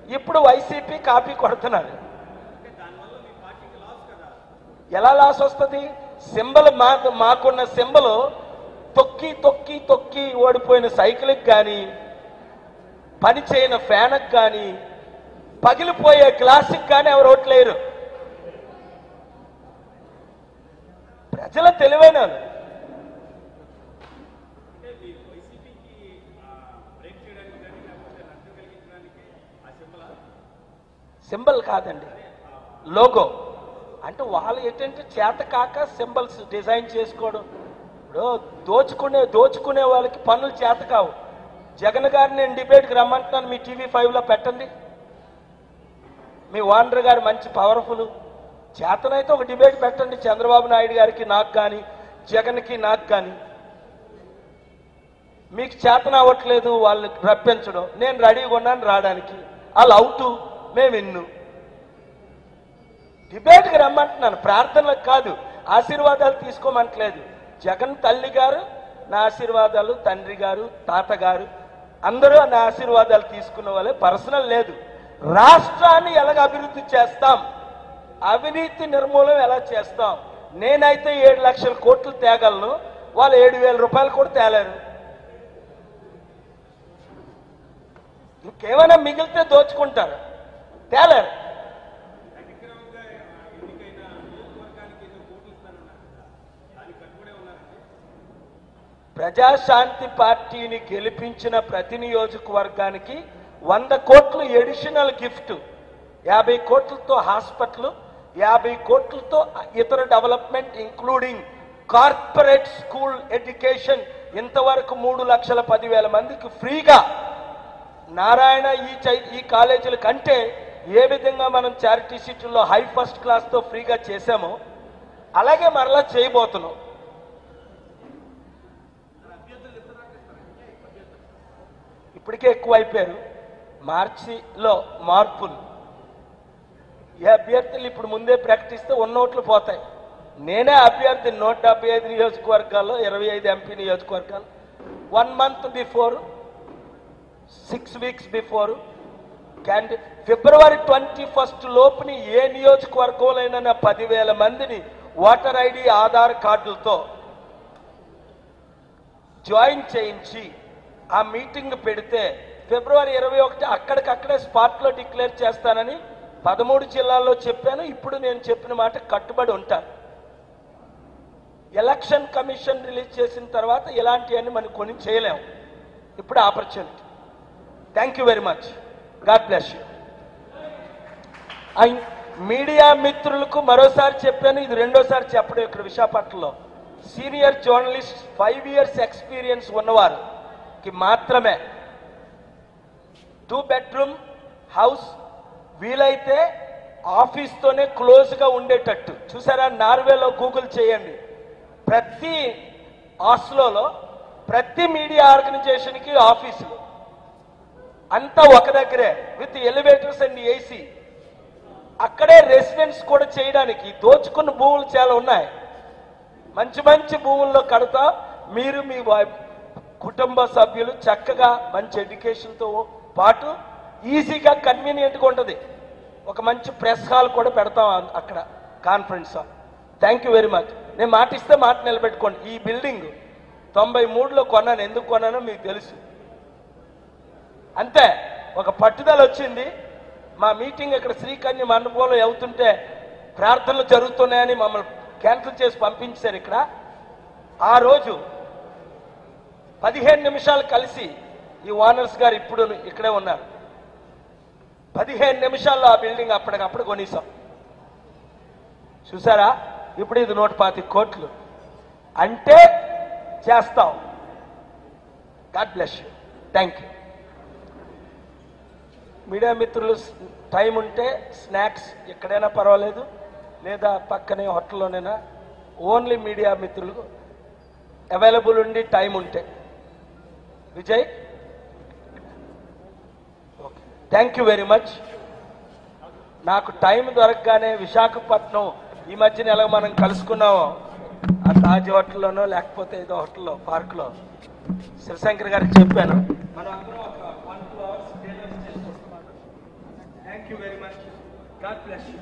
ఇప్పుడు YCP copy కొడుతున్నారు. ఎలా లాస్ వస్తుంది? సింబల్ మాకున్న సింబల్ తొక్కి తొక్కి తొక్కి ఓడిపోయిన సైకిల్కి కానీ, పని చేయని ఫ్యాన్కి కానీ, పగిలిపోయే గ్లాస్కి కానీ ఎవరు ఓట్లేరు. ప్రజల తెలివైన సింబల్ కాదండి, లోగో. అంటే వాళ్ళు ఏంటంటే చేత కాక సింబల్స్ డిజైన్ చేసుకోవడం. ఇప్పుడు దోచుకునే వాళ్ళకి పనులు చేత కావు. జగన్ గారిని నేను డిబేట్కి రమ్మంటున్నాను, మీ టీవీ 5లో పెట్టండి. మీ ఓనర్ గారు మంచి పవర్ఫుల్, చేతనైతే ఒక డిబేట్ పెట్టండి చంద్రబాబు నాయుడు గారికి నాకు కానీ, జగన్కి నాకు కానీ. మీకు చేతన అవ్వట్లేదు వాళ్ళు రప్పించడం, నేను రెడీగా ఉన్నాను రావడానికి. వాళ్ళు అవుటు, మేము ఇన్ను. డిబేట్కి రమ్మంటున్నాను, ప్రార్థనలకు కాదు, ఆశీర్వాదాలు తీసుకోమంటలేదు. జగన్ తల్లి గారు నా ఆశీర్వాదాలు, తండ్రి గారు, తాతగారు అందరూ నా ఆశీర్వాదాలు తీసుకున్న వాళ్ళే, పర్సనల్ లేదు. రాష్ట్రాన్ని ఎలాగ అభివృద్ధి చేస్తాం, అవినీతి నిర్మూలన ఎలా చేస్తాం. నేనైతే 7 లక్షల కోట్లు తేగలను, వాళ్ళు 7,000 రూపాయలు కూడా తేలేరు. ఇంకేమైనా మిగిలితే దోచుకుంటారు, తేలేరు. ప్రజాశాంతి పార్టీని గెలిపించిన ప్రతి నియోజకవర్గానికి 100 కోట్లు ఎడిషనల్ గిఫ్ట్. 50 కోట్లతో హాస్పిటల్, 50 కోట్లతో ఇతర development including corporate school education. ఇంతవరకు 3,10,000 మందికి ఫ్రీగా నారాయణ ఈ కాలేజీల కంటే ఏ విధంగా మనం చారిటీ సీట్లలో హై ఫస్ట్ క్లాస్తో ఫ్రీగా చేశామో అలాగే మరలా చేయబోతున్నాం. ఇప్పటికే ఎక్కువైపోయారు. మార్చిలో మార్పులు, ఏ అభ్యర్థులు ఇప్పుడు ముందే ప్రకటిస్తే ఉన్న ఓట్లు పోతాయి. నేనే అభ్యర్థి 175 నియోజకవర్గాల్లో, 25 ఎంపీ నియోజకవర్గాలు. 1 మంత్ బిఫోర్, 6 వీక్స్ బిఫోర్ ఫిబ్రవరి 21 లోపుని ఏ నియోజకవర్గంలోనైనా 10,000 మందిని ఓటర్ ఐడి ఆధార్ కార్డులతో జాయిన్ చేయించి ఆ మీటింగ్ పెడితే ఫిబ్రవరి 21 అక్కడికక్కడే స్పాట్లో డిక్లేర్ చేస్తానని 13 జిల్లాల్లో చెప్పాను. ఇప్పుడు నేను చెప్పిన మాట కట్టుబడి ఉంటాను. ఎలక్షన్ కమిషన్ రిలీజ్ చేసిన తర్వాత ఇలాంటివన్నీ మనం కొని చేయలేము. ఇప్పుడు opportunity. Thank you very much. God bless you. Media మిత్రులకు మరోసారి చెప్పాను, ఇది రెండోసారి చెప్పడం ఇక్కడ విశాఖపట్నంలో. సీనియర్ జర్నలిస్ట్ 5 years ఎక్స్పీరియన్స్ ఉన్నవారికి మాత్రమే 2 bedroom హౌస్, వీలైతే ఆఫీస్తోనే క్లోజ్గా ఉండేటట్టు. చూసారా, నార్వేలో గూగుల్ చేయండి. ప్రతి ఆస్లోలో ప్రతి మీడియా ఆర్గనైజేషన్కి ఆఫీసులు అంతా ఒక దగ్గరే విత్ ఎలివేటర్స్ అండ్ ఏసీ. అక్కడే రెసిడెన్స్ కూడా చేయడానికి దోచుకున్న భూములు చాలా ఉన్నాయి. మంచి మంచి భూముల్లో కడతా మీరు మీ కుటుంబ సభ్యులు చక్కగా మంచి ఎడ్యుకేషన్తో పాటు ఈజీగా కన్వీనియంట్గా ఉంటుంది. ఒక మంచి ప్రెస్ హాల్ కూడా పెడతాం అక్కడ, conference hall. Thank you very much. నేను మాట ఇస్తే మాట నిలబెట్టుకోండి. ఈ బిల్డింగ్ 93లో కొన్నాను. ఎందుకు కొన్నానో మీకు తెలుసు. అంతే, ఒక పట్టుదల వచ్చింది. మా మీటింగ్ ఇక్కడ శ్రీకన్య మండపంలో అవుతుంటే ప్రార్థనలు జరుగుతున్నాయని మమ్మల్ని క్యాన్సిల్ చేసి పంపించారు. ఇక్కడ ఆ రోజు 15 నిమిషాలు కలిసి ఈ ఓనర్స్ గారు ఇప్పుడు ఇక్కడే ఉన్నారు. 15 నిమిషాల్లో ఆ బిల్డింగ్ అప్పటికప్పుడు కొనేసాం. చూసారా, ఇప్పుడు ఇది 125 కోట్లు అంటే చేస్తాం. God bless you. Thank you. Media మిత్రులు టైం ఉంటే స్నాక్స్ ఎక్కడైనా పర్వాలేదు, లేదా పక్కనే హోటల్లోనైనా. ఓన్లీ మీడియా మిత్రులు అవైలబుల్ ఉండి టైం ఉంటే. Vijay, okay, thank you very much. నాకు టైం దొరకగానే విశాఖపట్నం ఈ మధ్యన ఎలా మనం కలుసుకున్నామో ఆ తాజ్ హోటల్లోనో లేకపోతే ఏదో హోటల్లో పార్క్లో శివశంకర్ గారికి చెప్పాను. మనం అందరం ఒక 1-2 hours thank you very much. God bless you.